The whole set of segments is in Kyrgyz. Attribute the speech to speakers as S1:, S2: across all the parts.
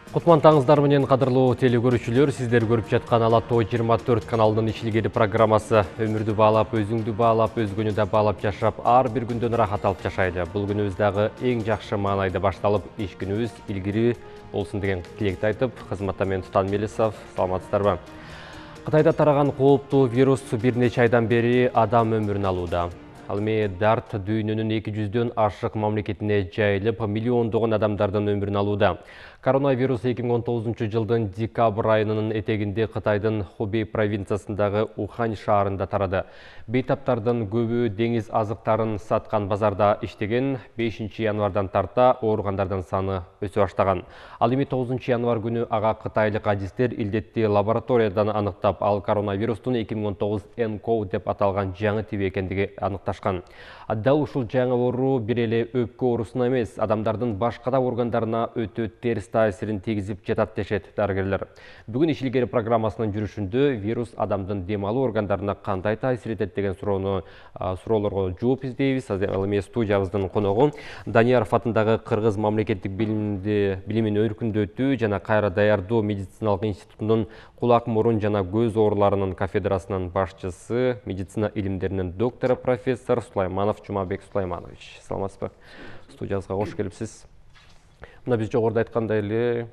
S1: Кутмантаңыздар менен кадырлуу телекөрүүчүлөр, сиздер көрүп жаткан Ала-Тоо 24 каналынын ишилгери программасы өмүрдү баалап, өзүңдү баалап, өзгөнү да баалап жашап, ар бир күндөн ырахат алып жашайлы. Бул күнүбүз дагы эң жакшы маанайда башталып, иш күнүбүз илгири болсун деген тилекти айтып, кызматта мен Тутан Мелисов, саламатсыздарбы? Кытайда тараган кооптуу вирус бир нече айдан бери адам өмүрүн алууда. Ал эми дарт дүйнөнүн 200дөн ашык мамлекетине жайылып, миллиондогон адамдардын өмүрүн алууда. Коронавирус 2019 жылдын декабрь айынын этегинде Кытайдын Хубей провинциясындагы Ухань шаарында тарады. Бейтаптардын көбү деңиз азыктарын саткан базарда иштеген, 5 январдан тарта ооругандардын саны өсө баштаган. Ал эми 9 январ күнү ага кытайлык адистер илдетти лабораториядан аныктап, ал коронавирустун 2019 НКО деп аталган жаңы тип экендиги аныкташкан. Дал ушул жаңы оору бир эле өпкө оорусуна эмес, адамдардын башка да органдарына өтө терс таасирин тийгизип жатат дешет дарыгерлер. Бүгүн иш илгери программасынын жүрүшүндө вирус адамдын дем алуу органдарына кандай таасир этет деген суроолорго жооп издейбиз. Ал эми студиябыздын коногу Данияров атындагы Кыргыз мамлекеттик билимин өркүндөтүү жана кайра даярдоо медициналык институтунун кулак, мурун жана көз ооруларынын кафедрасынын башчысы, медицина илимдеринин доктору профессор Сулайманов Жумабек Сулайманович. Саламатсызбы? Студиябызга кош келипсиз. Мына биз жогоруда айткандай эле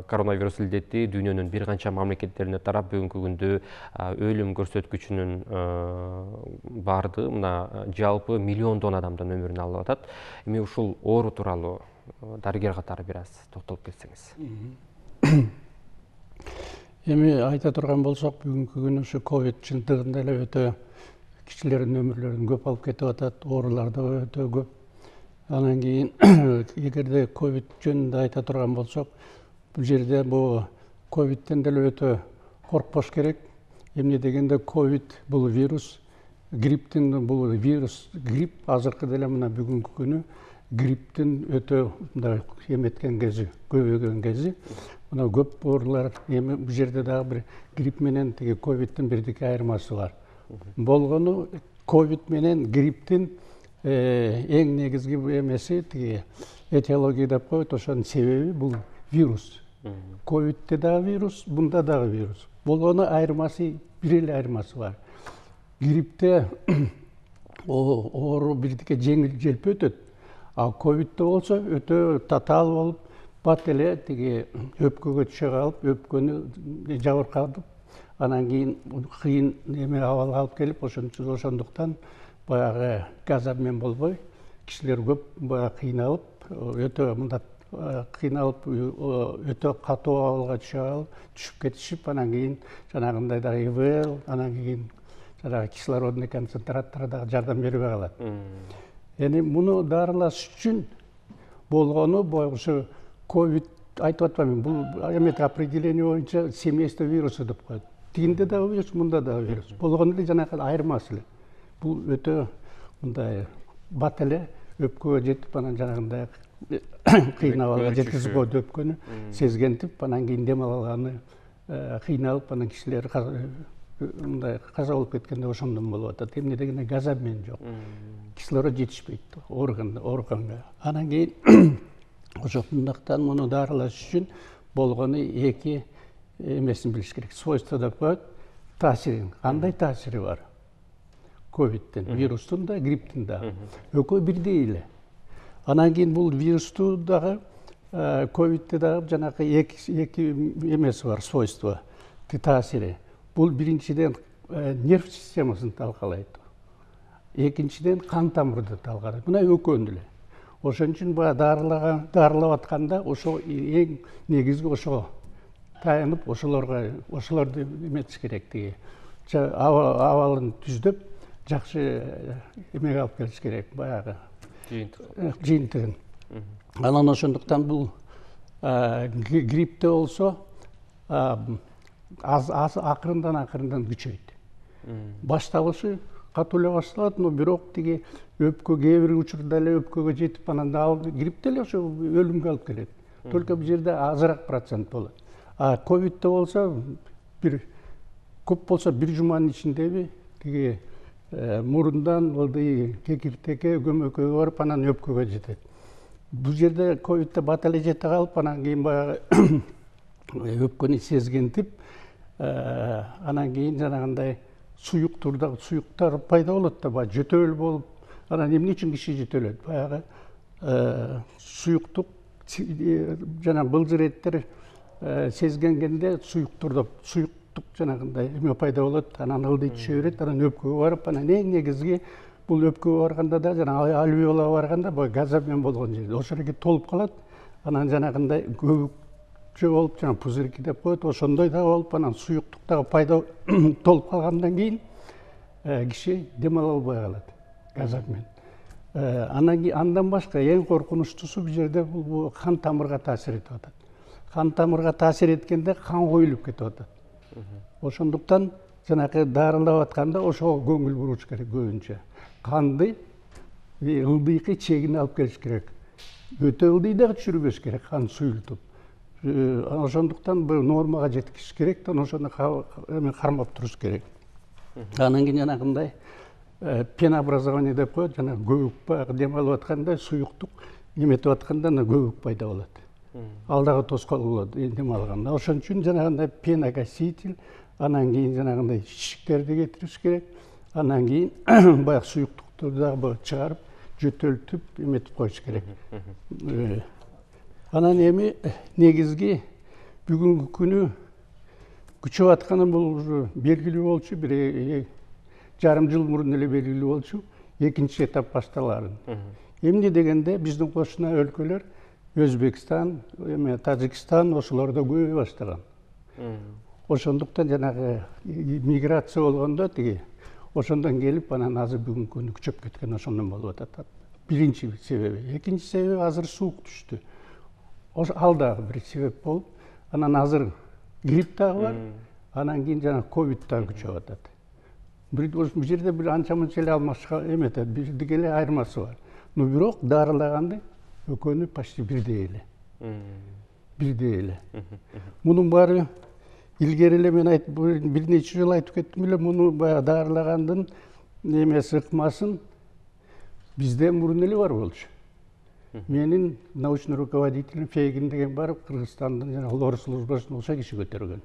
S1: коронавирус илдети дүйнөнүн бир канча мамлекеттерине тарап, бүгүнкү күндө өлүм көрсөткүчүнүн барды мына жалпы миллиондон адамдын өмүрүн алып атат. Эми ушул оору тууралуу дарыгер катары бир аз токтолуп кетсеңиз.
S2: Эми айта турган болсок, бүгүнкү күнү ушу ковид чындыгында эле өтө кишилердин өмүрлөрүн көп алып кетип атат, оорулар да өтө көп. Анан кийин эгерде ковид жөнүндө айта турган болсок, бул жерде бул ковидтен деле өтө коркпош керек. Эмне дегенде ковид бул вирус, грипптин бул вирус, грипп азыркы деле мына бүгүнкү күнү грипптин өтө мындай эметкен кези, көбөйгөн кези. Мына көп оорулар эми бул жерде дагы бир грипп менен тиги ковидтин бирдикке айырмасы бар. Болгону ковид менен грипптин эң негизги эмеси тиги этиология деп коет, ошонун себеби бул вирус. Ковидте дагы вирус, бунда дагы вирус. Болгону айырмасы, бир эле айырмасы бар. Гриппте оору бирдикке жеңил желпи өтөт, а ковидте болсо өтө татаал болуп, бат эле тиги өпкөгө түшө калып, өпкөнү жабыркатып, анан кийин кыйын эме абалга алып келип, ошондуктан баягы газабмен болбой, кишилер көп баягы кыйналып, өтө мындай кыйналып, өтө катуу абалга түшүп кетишип, анан кийин жанагындай дагы ИВЛ, анан кийин жанагы кислородный концентраттары дагы жардам бербей калат. Эми муну дарылаш үчүн болгону ошо ковид айтып атпаймынбы, бул эмети определение боюнча семейство вируса деп коет. Тигинде дагы вирус, мында дагы вирус. Болгону эле жанагы айырмасы эле. Бул өтө мындай бат эле өпкөгө жетип, анан жанагындай кыйын абалга жеткизип коет, өпкөнү сезгентип, анан кийин дем алганы кыйналып, анан кишилер мындай каза болуп кеткенде ошондон болуп атат. Эмне дегенде газ обмен жок. Кислород жетишпейт ооруганга. Анан кийин ошондуктан муну дарылаш үчүн болгону эки эмесин билиш керек. Свойство деп коет, таасирин. Кандай таасири бар? Ковидтин, вирустун да, грипптин да. Экөө бирдей эле. Анан кийин бул вирусту дагы, ковидте дагы жанагы эки эмеси бар, свойство, таасири. Бул биринчиден нерв системасын талкалайт. Экинчиден кан тамырды талкалайт. Мына экөөнү эле. Ошон үчүн дарылап атканда ошо эң негизги ошого таянып, ошолорду эметиш керек, тиги абалын түздөп, жакшы эмеге алып келиш керек, баягы жыйынтыгын. Анан ошондуктан бул гриппте болсо акырындан күчөйт. Башталышы катуу эле башталат, но бирок тиги өпкө кээ бир учурда эле өпкөгө жетип, анан гриппте эле ошо өлүмгө алып келет. Только бул жерде азыраак процент болот. А ковидте болсо көп болсо бир жуманын ичиндеби тиги мурундан ылдый кекиртекке көмөкөгө барып, анан өпкөгө жетет. Бул жерде ковидте бата эле жете калып, анан кийин баягы өпкөнү сезгентип, анан кийин жанагындай суюктар пайда болот да, баягы жөтөл болуп, анан эмне үчүн киши жөтөлөт? Баягы суюктук жана былжыреттер сезгенгенде суюктук жанагындай эме пайда болот, анан ылдый түшө берет, анан өпкөгө барып, анан эң негизги бул өпкөгө барганда да, жана альвеолага барганда баягы газобмен болгон жерде ошол жерге толуп калат, анан жанагындай көбүкчө болуп, жана пузырьки деп коет, ошондой да болуп, анан суюктук дагы пайда толуп калгандан кийин киши дем ала албай калат газобмен. Андан башка эң коркунучтуусу бул жерде бул кан тамырга таасир этип атат. Кан тамырга таасир эткенде кан коюлуп кетип атат. Ошондуктан жанакы дарылап атканда ошого көңүл буруш керек көбүнчө. Канды ылдыйкы чегине алып келиш керек. Өтө ылдый да түшүрбөш керек, кан суюлтуп. Ошондуктан бул нормага жеткизиш керек да, ошону кармап туруш керек. Анан кийин жанагындай пенообразование деп коет, жана көбүк баягы дем алып атканда суюктук эметип атканда көбүк пайда болот. Ал дагы тоскоол болот дем алганда. Ошон үчүн жанагындай пеногаситель, анан кийин жанагындай шишиктерди кетириш керек. Анан кийин баягы суюктукту дагы чыгарып, жөтөлтүп эметип коюш керек. Анан эми негизги бүгүнкү күнү күчөп атканы бул белгилүү болчу, бир жарым жыл мурун эле белгилүү болчу, экинчи этап башталарын. Эмне дегенде биздин кошуна өлкөлөр Өзбекстан, Тажикстан ошолордо көбөйө баштаган. Ошондуктан жанагы миграция болгондо ошондон келип, анан азыр бүгүнкү күнү күчөп кеткен ошондон болуп атат. Биринчи себеби. Экинчи себеби азыр суук түштү. Ал дагы бир себеп болуп, анан азыр грипп дагы бар, анан кийин жана ковид дагы күчөп атат. Бул жерде бир анча мынча эле алмашка эметет, бирдик эле айырмасы бар. Но бирок дарылаганды экөөнү почти бирдей эле. Бирдей эле. Мунун баары илгери эле мен бир нече жолу айтып кеттим эле, муну баягы дарылагандын эмеси ыкмасын бизден мурун эле бар болчу. Менин научный руководителим Фейгин деген барып, Кыргызстандын жана лор службасын ошо киши көтөргөн.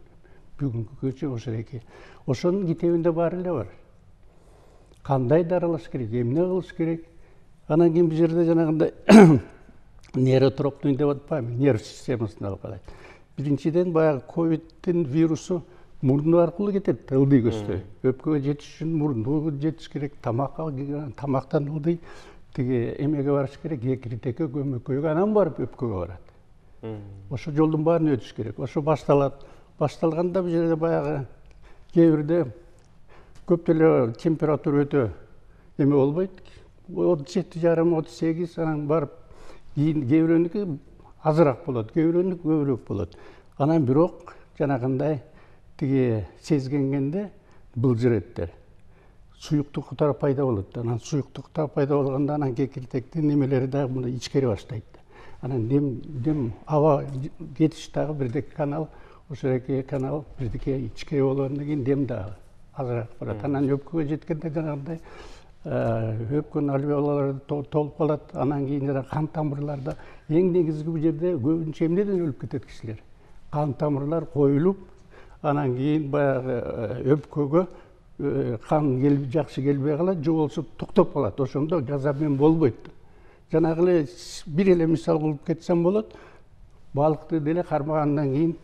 S2: Бүгүнкү күнчө ошо эки. Ошонун китебинде баары эле бар. Кандай дарылаш керек, эмне кылыш керек? Анан кийин бул жерде жанагындай нейротропный деп атпайбы, нерв системасына алып. Биринчиден баягы ковидтин вирусу мурун аркылуу кетет, ылдый көздөй. Өпкөгө жетиш үчүн мурунду жетиш керек, тамактан ылдый эмеге барыш керек, кекиртекке, көмөккөйгө, анан барып өпкөгө барат. Ошо жолдун баарын өтүш керек. Ошо башталат. Башталганда бул жерде баягы кээ бирде көп деле температура өтө эме болбойт. 37,5-38, анан барып кийин кээ бирөөнүкү азыраак болот, кээ бирөөнүкү көбүрөөк болот. Анан бирок жанагындай сезгенгенде былжыреттер, суюктуктар пайда болот. Анан суюктуктар пайда болгондо анан кекиртектин немелери дагы мындай ичкере баштайт. Анан дем аба кетиш дагы бирдеки канал, ошо эки канал бирдеке ичкере болгондон кийин дем дагы азыраак барат. Анан өпкөгө жеткенде жанагындай өпкөнүн альвеолалары толуп калат. Анан кийин жана кан тамырларда эң негизги бул жерде көбүнчө эмнеден өлүп кетет кишилер? Кан тамырлар коюлуп, анан кийин баягы өпкөгө кан жакшы келбей калат, же болбосо токтоп калат. Ошондо газобмен болбойт. Жанагы эле бир эле мисал кылып кетсем болот. Балыкты деле кармагандан кийин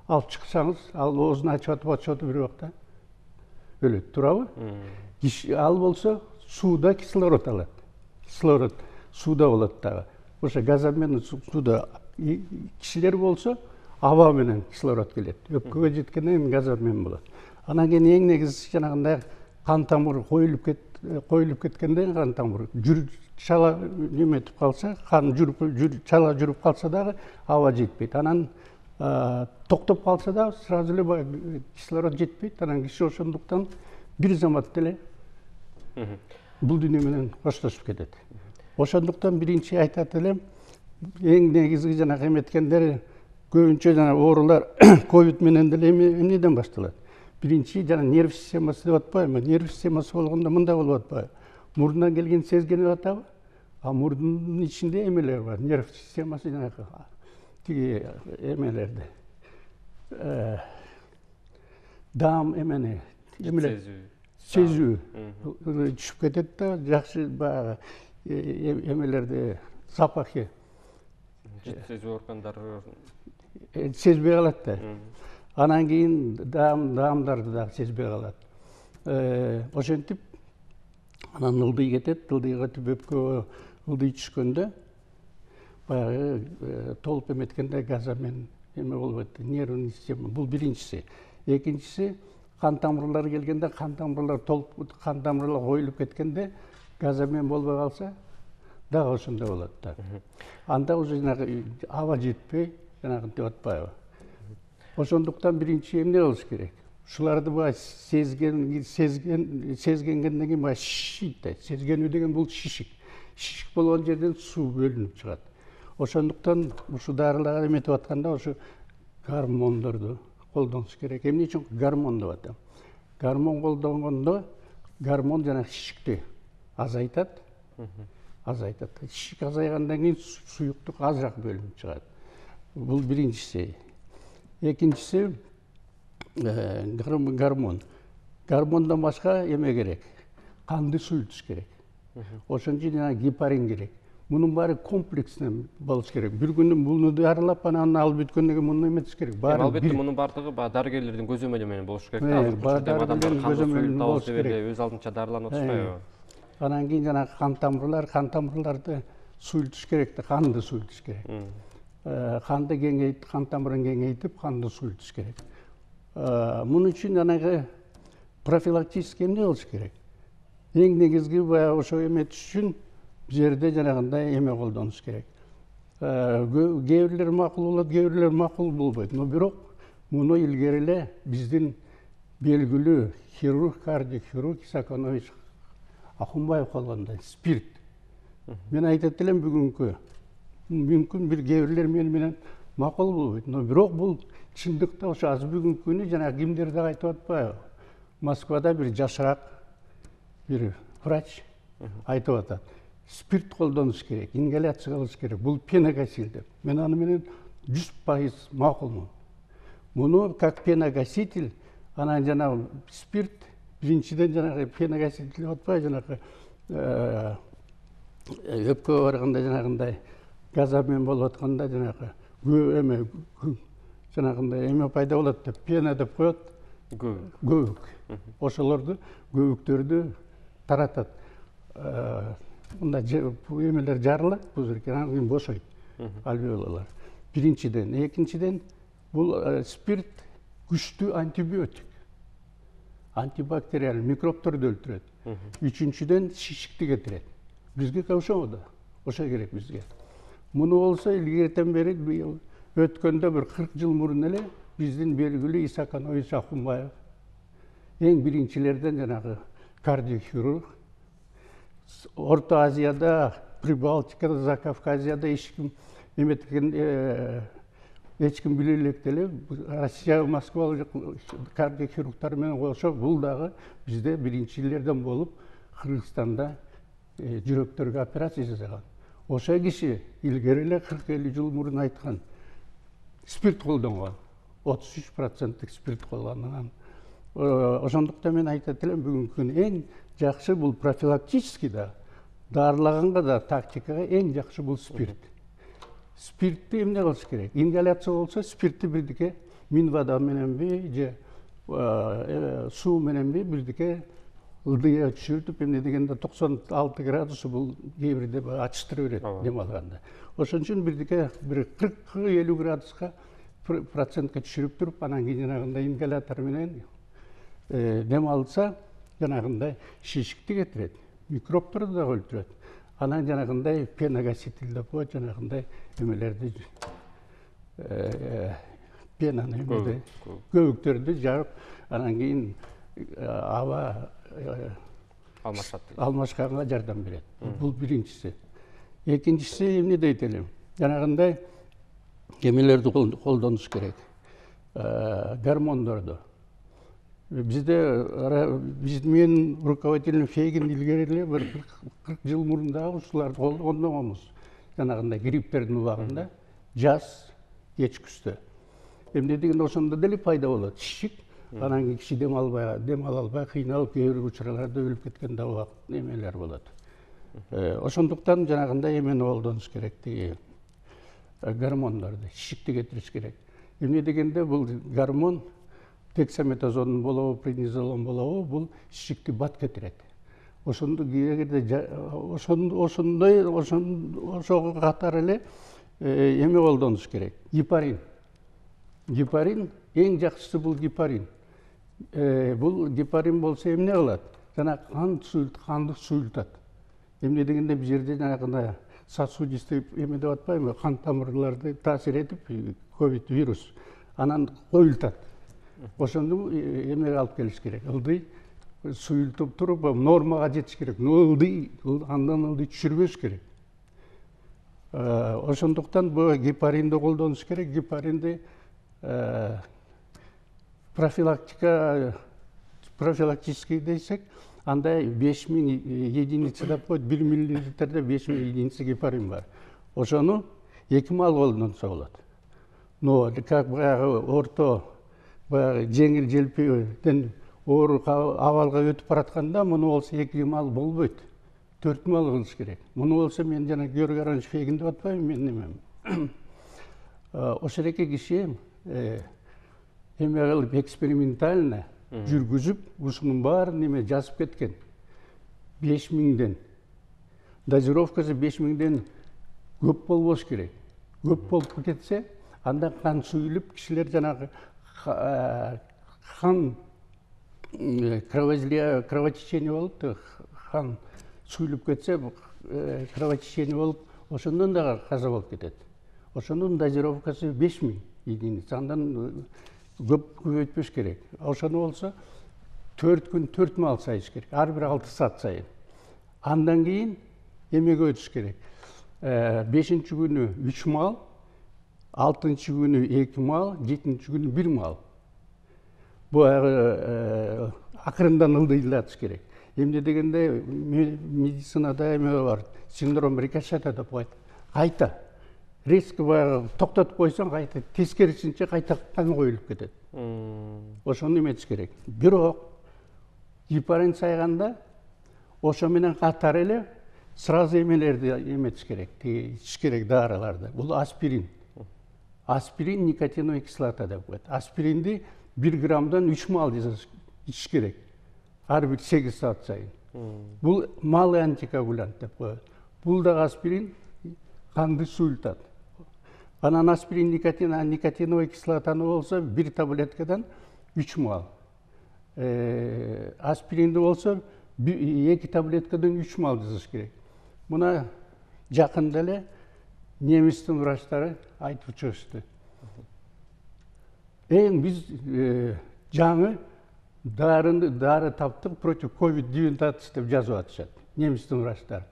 S2: алып чыксаңыз, ал оозун ачып атып бир убакта өлөт, туурабы? Ал болсо сууда кислород алат. Кислород сууда болот дагы. Ошо газобмен сууда. Кишилер болсо аба менен кислород келет. Өпкөгө жеткенден кийин газобмен болот. Анан кийин эң негизги жанагындай кан тамыры коюлуп кеткенде кан тамыры чала неметип калса, кан чала жүрүп калса дагы аба жетпейт. Анан токтоп калса да сразу эле кислород жетпейт. Анан киши ошондуктан бир заматта эле бул дүйнө менен коштошуп кетет. Ошондуктан биринчи айтат элем, эң негизги жанагы эметкендер көбүнчө жана оорулар ковид менен деле эмнеден башталат? Биринчи жана нерв системасы деп атпайбы? Нерв системасы болгондо мындай болуп атпайбы? Мурундан келген сезгенип атабы? мурдун ичинде эмелер бар, нерв системасы жанагы тиги эмелерди. Дам эмени, эмелер сезүү түшүп кетет да, жакшы баягы эмелерди запахи
S1: сезүү органдары
S2: сезбей калат да. Анан кийин даамдарды дагы сезбей калат. Ошентип анан ылдый кетет, ылдый кетип өпкө ылдый түшкөндө баягы толуп эметкенде газамен эме болуп нервный система. Бул биринчиси. Экинчиси кан тамырлары келгенде, кан тамырлар толуп, кан тамырлар коюлуп кеткенде газамен болбой калса дагы ошондой болот да. Анда уже жанагы аба жетпей, жанагынтип атпайбы. Ошондуктан биринчи эмне кылыш керек? Ушуларды баягы сезгенден кийин баягы шишийт да. Сезгенүү деген бул шишик. Шишик болгон жерден суу бөлүнүп чыгат. Ошондуктан ушу дарылар эметип атканда ошо гормондорду колдонуш керек. Эмне үчүн гормон деп атам? Гормон колдонгондо гормон жанагы шишикти азайтат. Шишик азайгандан кийин суюктук азыраак бөлүнүп чыгат. Бул биринчиси. Экинчиси гормон. Гормондон башка эме керек. Канды суютуш керек. Ошон үчүн жанагы гепарин керек. Мунун баары комплексно болуш керек. Бир күнү муну дарылап, анан алып бүткөндөн кийин муну эметиш керек.
S1: Албетте мунун баардыгы дарыгерлердин көзөмөлү менен болуш керек да.
S2: Дарыгерлердин көзөмөлү болуш керек.
S1: Өз алдынча дарыланып атышпайбы?
S2: Анан кийин жанагы кан тамырларды суютуш керек да, канды суютуш керек. Канды кеңейтип, кан тамырын кеңейтип, канды суютуш керек. Мунун үчүн жанагы профилактический эмне кылыш керек? Эң негизги баягы ошо эметиш үчүн жерде жанагындай эме колдонуш керек. Кээ бирлер макул болот, кээ бирлер макул болбойт. Но бирок муну илгери эле биздин белгилүү хирург, кардиохирург Исаканович Акунбаев колгондой спирт. Мен айтат элем мүмкүн бир кээ бирлер менен макул болбойт. Но бирок бул чындыкта ошо азыр бүгүнкү күнү жанагы кимдер да айтып атпайбы? Москвада бир жашыраак бир врач айтып атат. Спирт колдонуш керек, ингаляция кылыш керек. Бул пеногасил деп. Мен аны менен 100% макулмун. Муну как пеногаситель, анан жанагы спирт биринчиден жанагы пеногаситель деп атпайбы, жанагы өпкөгө барганда жанагындай газамен болуп атканда жанагы жанагындай эме пайда болот деп, пена деп коет. Көбүк. Ошолорду, көбүктөрдү таратат. Мында эмелер жарылат, анан кийин бошойт альвеолалар. Биринчиден, экинчиден бул спирт күчтүү антибиотик. Антибактериал микробторду өлтүрөт. Үчүнчүдөн шишикти кетирет. Бизге ошо да, ошо керек бизге. Муну болсо илгертен бери өткөндө бир 40 жыл мурун эле биздин белгилүү Исаканович Акунбаев эң биринчилерден жанагы кардиохирург. Орто Азияда, Прибалтикада, Закавказьяда эч ким биле электе эле Россия, Москва кардиохирургтары менен кошо бул дагы бизде биринчилерден болуп Кыргызстанда жүрөктөргө операция жасаган. Ошо киши илгери эле 40-50 жыл мурун айткан спирт колдонгон. 33% спирт колдонгон. Ошондуктан мен айтат элем бүгүнкү күнү эң жакшы бул профилактический да, дарылаганга да тактикага эң жакшы бул спирт. Спиртти эмне кылыш керек? Ингаляция болсо спиртти бирдике мин вода мененби же суу мененби бирдике ылдыйга түшүрүп эмне дегенде 96 градусы бул кээ бирде ачыштыра берет дем алганда. Ошон үчүн бирдике бир 40-50 градуска процентке түшүрүп туруп, анан кийин жанагындай ингалятор менен дем алса, жанагындай шишикти кетирет, микробторду да өлтүрөт. Анан жанагындай пеногаситель деп коет, жанагындай эмелерди пенаны эмеде көбүктөрдү жарып, анан кийин аба алмашканга жардам берет. Бул биринчиси. Экинчиси эмне дейт элем? Жанагындай эмелерди колдонуш керек. Гормондорду. Мен руководитель Фейгин илгериле bir 40 жыл мурундағы ушуларды колдогонбуз. Жанагындай гриппердин убагында жаз кеч күздө. Эмне деген ошондо деле пайда болот. Шишик, анан кийин киши дем ала албай, кыйналып, кээ бир учурларда өлүп кеткен да убак немелер болот. Ошондуктан жанагындай эмени колдонуш керек, тиги гормондорду, шишикти кетириш керек. Эмне дегенде бул гормон дексаметазон болобу, преднизолон болобу, бул шишикти бат кетирет. Ошого катар эле эме колдонуш керек. Гепарин. Гепарин эң жакшысы бул гепарин. Бул гепарин болсо эмне кылат? Жана канды суйлтат. Эмне дегенде бул жерде жанагы сосудистый эме деп атпайбы, кан тамырларды таасир этип, ковид вирус анан коюлтат. Ошондо эмеге алып келиш керек. Ылдый суюлтуп туруп нормага жетиш керек. Андан ылдый түшүрбөш керек. Ошондуктан бул гепаринди колдонуш керек. Гепаринди профилактический десек, анда 5000 единица деп коет, 1 миллилитрде 5000 единица гепарин бар. Ошону 2 мал колдонсо болот. Но как баягы орто, баягы жеңил желпүүдөн оор абалга өтүп баратканда муну болсо 2 мал болбойт. 4 мал кылыш керек. Муну болсо мен жана Георгий Фейгин деп атпайбы, мен немем. Ошереке киши эме кылып экспериментально жүргүзүп, ушунун баарын неме жазып кеткен. 5000ден. Дозировкасы 5000ден көп болбош керек. Көп болуп кетсе, анда кан суюлуп, кишилер жанагы қан кровотечение болуп, қан суюлуп кетсе, кровотечение болуп, ошондон да каза болуп кетет. Ошонун дозировкасы 5000 единица. Андан көп көбөйтпөш керек. Ошону болсо 4 күн 4 мал сайыш керек. Ар бир 6 саат сайын. Андан кийин эмеге өтүш керек. 5-нчи күнү 3 мал, 6-нчы күнү 2 мал, 7-нчи күнү 1 мал. Бу акырындан ылдыйлатыш керек. Эмне дегенде медицинада эме бар, синдром рикошета деп коет. Кайта резко баягы токтотуп койсоң, кайта тескерисинче кайта кан коюлуп кетет. Ошону эметиш керек. Бирок гепарин сайганда ошо менен катар эле сразу эмелерди эметиш керек, ичиш керек дарыларды. Бул аспирин. Аспирин никотиновая кислота деп коет. Аспиринди 1 граммдан 3 мал ичиш керек. Ар бир 8 саат сайын. Бул малый антикоагулянт деп коет. Бул да аспирин канды суюлтат. Анан аспирин никотиновая кислотаны болсо 1 таблеткадан 3 мал. Аспиринди болсо 2 таблеткадан 3 мал жазыш керек. Муна жакында эле немистин врачтары айтып чыгышты. Биз жаңы дары таптык против COVID-19 деп жазып атышат немистин врачтары.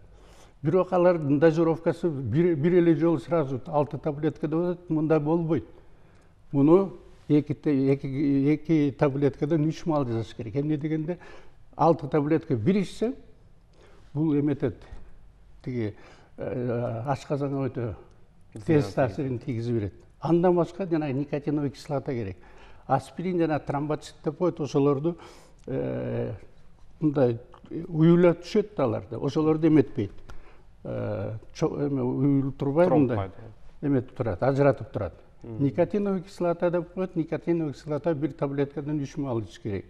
S2: Бирок алардын дозировкасы бир эле жолу сразу 6 таблетка деп атат, мында болбойт. Муну 2 таблеткадан 3 мал жазыш керек. Эмне дегенде 6 таблетка бир ичсе, бул эметет, тиги ашказанга өтө тез таасирин тийгизип берет. Андан башка жана никотиновая кислота керек. Аспирин жана тромбоцит деп коет, ошолорду мындай уюлап түшөт аларда. Ошолорду эметпейт. Уюлуп турбай мындай эметип турат, ажыратып турат. Никотиновая кислота деп коет, никотиновая кислота 1 таблеткадан 3 мал ичиш керек.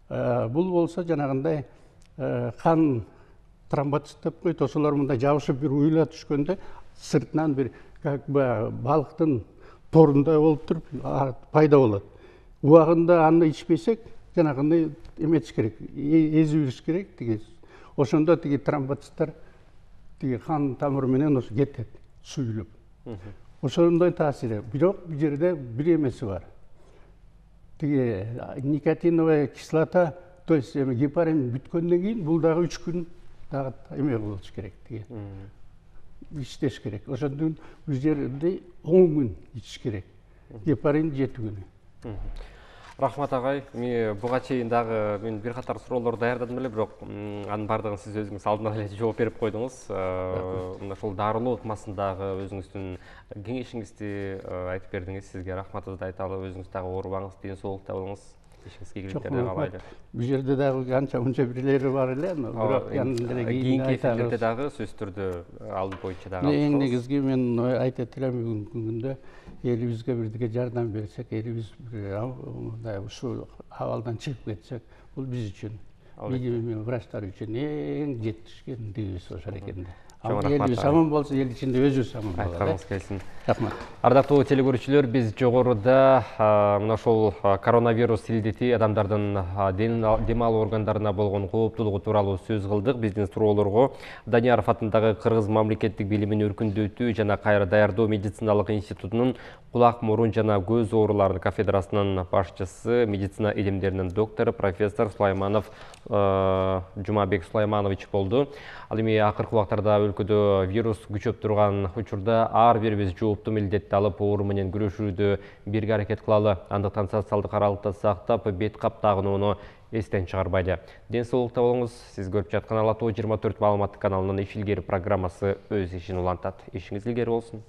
S2: Бул болсо жанагындай кан тромбоцит деп коет, ошолор мындай жабышып бир уюла түшкөндө сыртынан бир как балыктын торундай болуп туруп пайда болот. Убагында аны ичпесек, жанагындай эметиш керек, эзип бериш керек, тиги. Ошондо тиги тромбоциттер тиги кан тамыры менен ошо кетет, суюлуп. Ошондой таасири. Бирок бул жерде бир эмеси бар. Тиги никотиновая кислота, то есть гепарин бүткөндөн кийин бул дагы 3 күн дагы эме болуш керек, тиги. Ичтеш керек. Ошондон бул жерде 10 күн ичиш керек. Гепарин 7 күн.
S1: Рахмат ағай, бұға чейін дағы мен бір қатар сұраулар даярдадым біле, бірақ анын бардығын сіз өзіңіз алдынан әлі жауап беріп қойдыңыз. Шол дарылы отмасындағы өзіңіздің кеңешіңізді айтып бердіңіз. Сізге рахматыңызды айталы, өзіңіздағы орбаңыз, денсаулықта болыңыз.
S2: Çok rahmat. Bir yerde de anca birileri var ile mi?
S1: Кейін кеферлерде дағы сөз түрді алды бойынша дағы
S2: en negizgi men ayta ettirem günde elibizge birdige jardam bersek, elimiz şu havaldan çıkıp getsek, bu biz için, bizim vraçlar için en жетишкен дегибиз ошол экен. Ел самын болса, ел içinde өзү самын болот.
S1: Айтқаныңыз келсін.
S2: Рахмат.
S1: Ардактуу телекөрүүчүлөр, биз жогоруда мына ошол коронавирус илдети адамдардын дем алуу органдарына болгон кооптуулугу тууралуу сөз кылдык. Биздин суроолорго Данияров атындагы Кыргыз мамлекеттик билимин өркүндөтүү жана кайра даярдоо медициналык институтунун кулак, мурун жана көз оорулары кафедрасынын башчысы, медицина илимдеринин доктору, профессор Сулайманов Жумабек Сулайманович болду. Ал эми акыркы убактарда өлкөдө вирус күчөп турган учурда ар бирибиз жооптуу милдетти алып, оору менен күрөшүүдө бирге аракет кылалы. Андыктан социалдык аралыкты сактап, бет кап тагынууну эстен чыгарбайды. Ден соолукта болуңуз. Сиз көрүп жаткан Ала Тоо 24 маалыматтык каналынын иш илгери программасы өз ишин улантат. Ишиңиз илгери болсун.